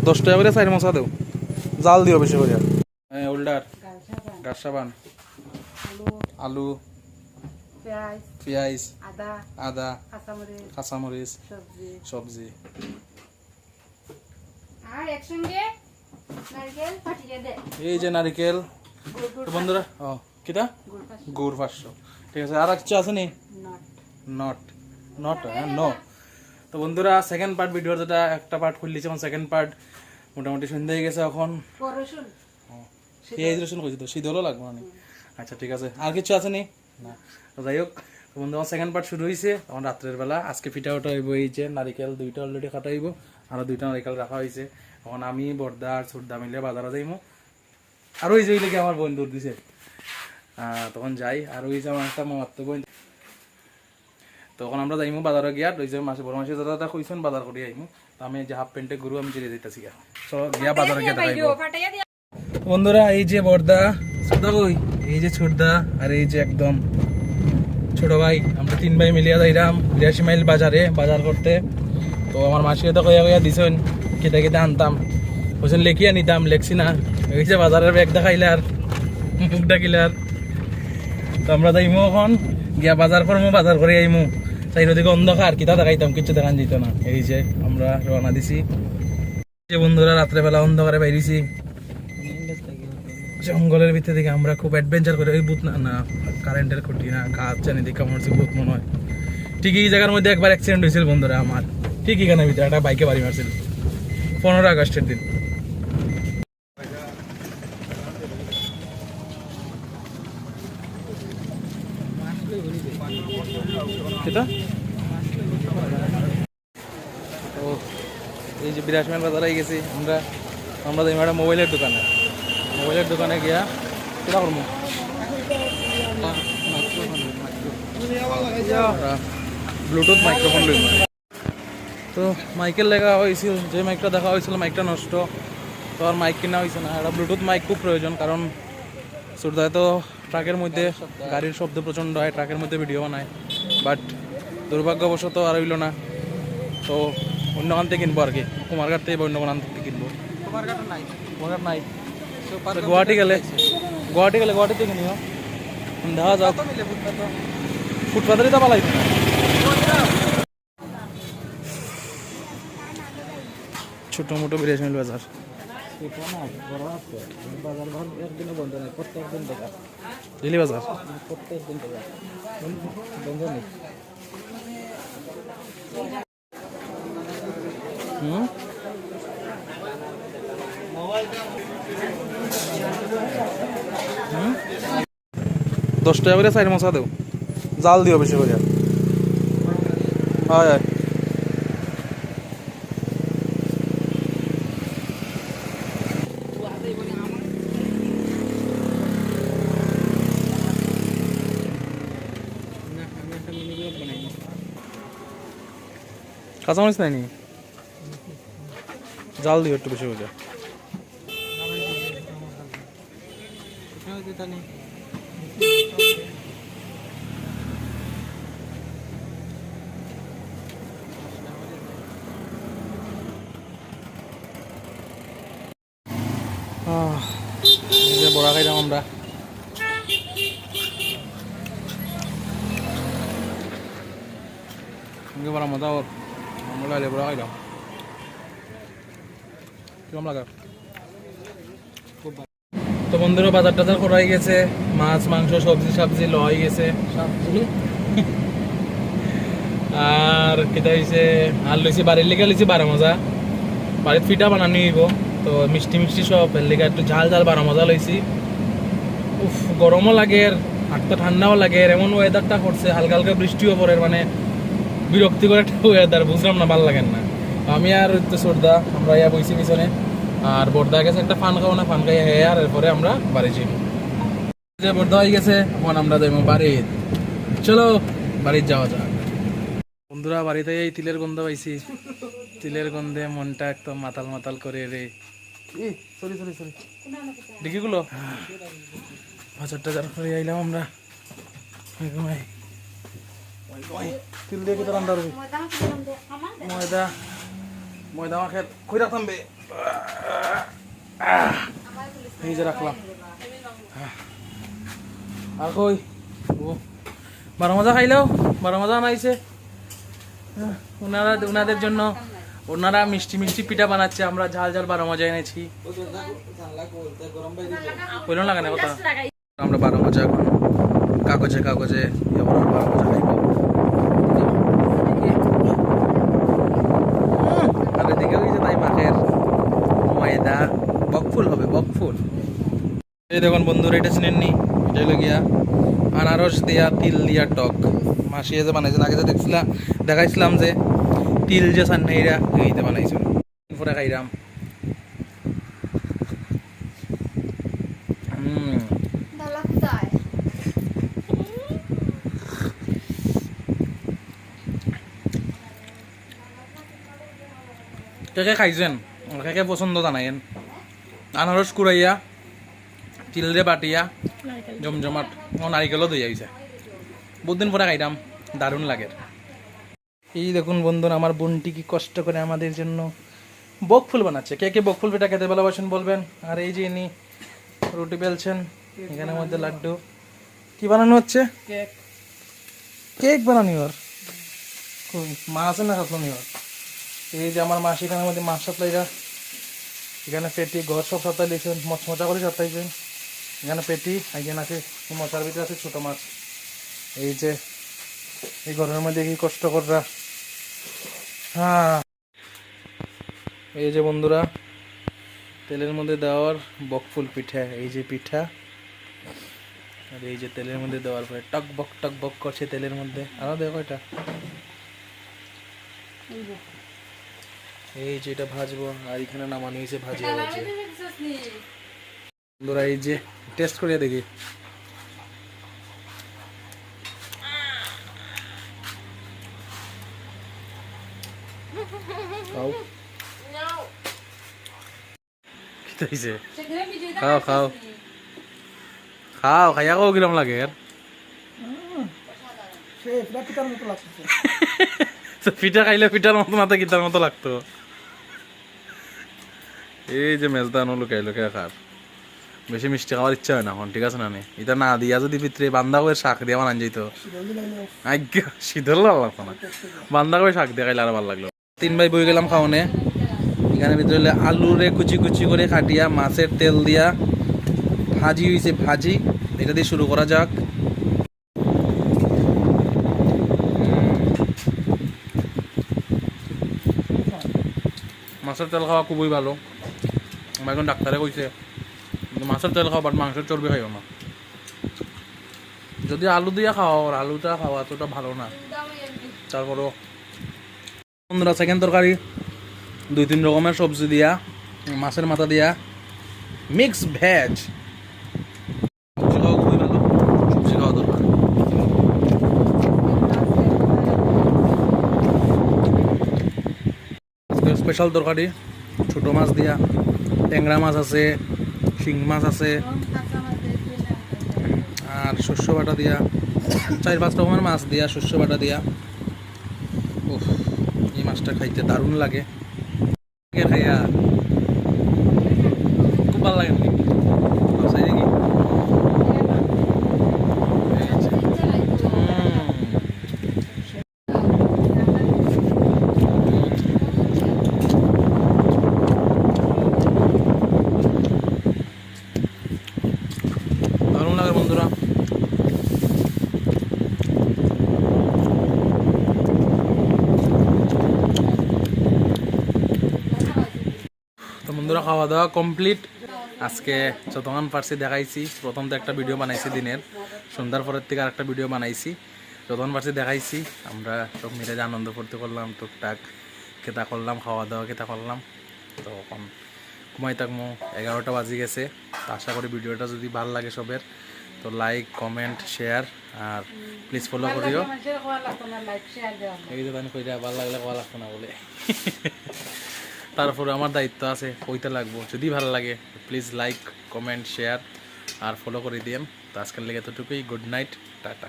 10 টাকা করে 4 মশা দেও, জাল দিও বেশি করে। হ্যাঁ ওল্ডার গাছ সাবান, আলু, পেঁয়াজ, আদা, কাঁচামরিচ, সবজি আর একসঙ্গে নারকেল ফাটিয়ে দে। এই যে নারকেল বন্ধুরা, ও কিটা গুড় 500, ঠিক আছে। আর কিছু আছে নি? নট নট হ্যাঁ নো। তো বন্ধুরা সেকেন্ড পার্ট ভিডিওর যেটা একটা পার্ট খুললিছে, এখন সেকেন্ড পার্ট মোটামুটি সন্ধ্যা হয়ে গেছে। এখন পেঁয়াজ রসুন কইছি তো শীত হলো লাগবে না। আচ্ছা ঠিক আছে, আর কিছু আছে নি? না। তো যাই হোক বন্ধু, আমার সেকেন্ড পার্ট শুরু হয়েছে এখন রাত্রের বেলা। আজকে পিঠা ওটা হইব, এই যে নারিকেল 2টা অলরেডি কাটা হইব, আরো 2টা নারিকেল রাখা হয়েছে। এখন আমি বর্দা আর ছোটদা মিলে বাজারে যাইমু। আর ওই যে লেগে আমার বোন দূর দিছে, তখন যাই। আর ওই যে আমার একটা মামাতো বোন, তখন আমরা যাইমু বাজারে গিয়া। ওই যে মাসে বড় মাসে দাদা কইছেন বাজার করে আইমু। তো আমি যে হাফ প্যান্টে গরু আমি চিড়ে দিতেছি গিয়া, তো গিয়া বাজারে গিয়া দেখাইবো বন্ধুরা। এই যে বর্দা ছোটদা কই, এই যে ছোটদা আর এই যে একদম ছোট ভাই, আমরা 3 ভাই মিলিয়া যাইরাম 82 মাইল বাজারে বাজার করতে। তো আমার মাসিও তো কইয়া কইয়া দিছেন কেটে কেটে আনতাম, বলছেন লেখিয়া নিতাম, লেখছি না। এই যে বাজারের ব্যাগ দেখাইলে আর মুখ ডাকিলে আর। তো আমরা যাইমু এখন গিয়া বাজার করবো, বাজার করে আইমু। চাইর দিকে অন্ধকার, কিতা দেখাইতাম কিছু দেখান যেত না। এই যে আমরা রওনা দিছি, যে বন্ধুরা রাত্রেবেলা অন্ধকারে বাইরেছি জঙ্গলের ভিতরে দিকে। আমরা খুব অ্যাডভেঞ্চার করে, ওই বুথ না কারেন্টের খুঁটি না গাছ জানি দেখে আমার বুথ মনে হয়। ঠিক এই জায়গার মধ্যে একবার অ্যাক্সিডেন্ট হয়েছিল বন্ধুরা আমার, ঠিক এখানের ভিতরে একটা বাইকে বাড়ি মারছিল 15 আগস্টের দিন। এটা ও এই যে 82 মাইল বাজারে গেছি আমরা। আমরা যাই একটা মোবাইলের দোকানে গিয়া কিনা করবো, ব্লুটুথ মাইক্রোফোন লইব। তো মাইকের লেখা হয়েছিল, যে মাইকটা দেখা হয়েছিল মাইকটা নষ্ট, তো আর মাইক কিনা হয়েছে না। একটা ব্লুটুথ মাইক খুব প্রয়োজন, কারণ সুরদায় তো ট্রাকের মধ্যে গাড়ির শব্দ প্রচণ্ড হয়, ট্রাকের মধ্যে ভিডিও বানায়। বাট দুর্ভাগ্যবশত আর হইল না, তো অন্য গান থেকে কিনবো আর কি। কুমারঘাট থেকে বা অন্য গান থেকে কিনবো। কুমারঘাট নাই, গুয়াহাটি গেলে গুয়াহাটিতে কিনিও দেখা যাও। ফুটপাতেরই তো পালাই ছোট মোটো 82 মাইল বাজার। ডেলি বাজার হুম 10 টাকা করে 4 মশা দেও, জাল দিও বেশি করে। হয় কাঁচামরিচ নাই নি, জাল দিও একটু বেশি করে। বড়া খাইলাম আমরা। বড়া মজা ওর, আমরা লাইলে বড়া খাইলাম। কেমন লাগা? তো বন্ধুরা বাজার টাজার করা হয়ে গেছে, মাছ মাংস সবজি লওয়া গেছে। আর কেটা হয়েছে আর লইছি বাড়ির লেগে লইছি 12 মজা, বাড়ির ফিটা বানানি হইব। তো মিষ্টি সব এর লেগে একটু ঝাল 12 মজা লইছি। উফ গরমও লাগে আর তো ঠান্ডাও লাগে, এমন ওয়েদারটা করছে, হালকা হালকা বৃষ্টিও পড়ে, মানে বিরক্তিকর একটা ওয়েদার, বুঝলাম না, ভালো লাগেন না। আমি আর তো সর্দা আমরা ইয়া বইছি পিছনে, আর বর্দা গেছে একটা ফান খাওয়া না, ফান খাইয়া হে আর এরপরে আমরা বাড়ি যাইব। যে বর্দা হয়ে গেছে এখন আমরা যাইব বাড়ি। চলো বাড়ি যাওয়া যাক বন্ধুরা। বাড়িতে এই তিলের গন্ধ পাইছি, তিলের গন্ধে মনটা একদম মাতাল মাতাল করে রে। সরি ডিকিগুলো বাজার টাজার করে আইলাম আমরা। তিল দিয়ে কি রান্না করবি? ময়দা ময়দা মাখে কই রাখতাম বে আমার পুলিশ এই যে রাখলাম আর কই ও 12 মজা খাইলেও 12 মজা আনাইছে ওনাদের জন্য ওনারা মিষ্টি মিষ্টি পিঠা বানাচ্ছে আমরা ঝাল ঝাল 12 মজা এনেছি কইলো লাগে না কথা আমরা 12 মজা এখন কাগজে কাগজে 12 মজা খাইব আর এদিকে ওই যে তাই মাখের ময়দা বকফুল হবে বকফুল এই দেখুন বন্ধুরা এটা চিনেননি এটা হলো গিয়া আনারস দিয়া তিল দিয়া টক মাসিয়ে যে বানাইছেন আগে যে দেখাইছিলাম যে তিল যে সান্নাইরা এইটা বানাইছিল পরে খাইরাম দলাক্তায় কে খাইছেন কে পছন্দ জানাইন আনারস কুড়াইয়া তিল রে বাটিয়া জমজমাট নারিকেলও দই আইছে বহুত দিন পরে খাইলাম দারুণ লাগে এই দেখুন বন্ধুরা আমার বোনটি কি কষ্ট করে আমাদের জন্য বকফুল বানাচ্ছে কে কে বকফুল পিঠা খেতে ভালোবাসেন বলবেন আর এই যে ইনি রুটি বেলছেন এখানে মধ্যে লাড্ডু কি বানানো হচ্ছে কেক কেক বানানি ওর মা আছে না সাতলানি ওর এই যে আমার মাসি এখানের মধ্যে মাছ সাপ্লাইরা এখানে পেটি ঘর সব সাপ্লাই দিয়েছেন মচমচা করে সাপ্লাইছেন এখানে পেটি এখানে আছে মশার ভিতরে আছে ছোট মাছ এই যে এই ঘরের মধ্যে কি কষ্ট কররা হ্যাঁ এই যে বন্ধুরা তেলের মধ্যে দেওয়ার বকফুল পিঠা এই যে পিঠা আর এই যে তেলের মধ্যে দেওয়ার পরে টক বক করছে তেলের মধ্যে আরো দেখো এটা এই যে এটা ভাজবো আর এখানে নামানো হয়েছে ভাজিয়া ভাজিয়া বন্ধুরা এই যে টেস্ট করিয়া দেখি খাও কি হইছে খাও খাও খাও খাইয়া খাও কিরম লাগে আর পিঠা খাইলে পিঠার মতো না গীতার মতো লাগতো এই যে মেজদানো লুকাই লুকাই খার বেশি মিষ্টি খাওয়ার ইচ্ছা হয় না এখন ঠিক আছে না এটা না দিয়া যদি ভিতরে বান্ধা করে শাক দিয়ে বানান যাইতো আজ্ঞা শীতল লাগতো না বান্ধা করে শাক দিয়ে খাইলে আর ভালো লাগলো 3 ভাই বই গেলাম খাওয়ানে এখানে ভিতরে আলুরে কুচি কুচি করে কাটিয়া মাছের তেল দিয়া ভাজি হয়েছে ভাজি এটা দিয়ে শুরু করা যাক মাছের তেল খাওয়া খুবই ভালো আমার এখন ডাক্তারে কইছে মাছের তেল খাওয়া বাট মাংসের চর্বি খাইও না যদি আলু দিয়া খাওয়া আর আলুটা খাওয়া এতটা ভালো না তারপরও বন্ধুরা সেকেন্ড তরকারি 2-3 রকমের সবজি দিয়া মাছের মাথা দিয়া মিক্স ভেজ সবজি খাওয়া খুবই ভালো সবজি খাওয়া দরকার স্পেশাল তরকারি ছোট মাছ দিয়া ট্যাংরা মাছ আছে শিং মাছ আছে আর শস্য বাটা দিয়া 4-5 রকমের মাছ দিয়া শস্য বাটা দিয়া উফ এই মাছটা খাইতে দারুণ লাগে খাইয়া খুব ভালো লাগে নাকি দারুণ লাগে বন্ধুরা তো বন্ধুরা খাওয়া দাওয়া কমপ্লিট আজকে যতক্ষণ পারছি দেখাইছি প্রথম তো একটা ভিডিও বানাইছি দিনের সন্ধ্যার পরের থেকে আরেকটা ভিডিও বানাইছি যতক্ষণ পারছি দেখাইছি আমরা সব মিলে আনন্দ করতে করলাম টুকটাক কেতা করলাম খাওয়া দাওয়া কেতা করলাম তো এখন ঘুমাই থাকবো 11টা বাজে গেছে তো আশা করি ভিডিওটা যদি ভালো লাগে সবের তো লাইক কমেন্ট শেয়ার আর প্লিজ ফলো করিও এই যে আমি কইরা ভালো লাগলে ভালো লাগতো না বলে তারপরে আমার দায়িত্ব আছে কইতে লাগবো যদি ভালো লাগে প্লিজ লাইক কমেন্ট শেয়ার আর ফলো করে দিন তো আজকের লেগে এতটুকুই গুড নাইট টাটা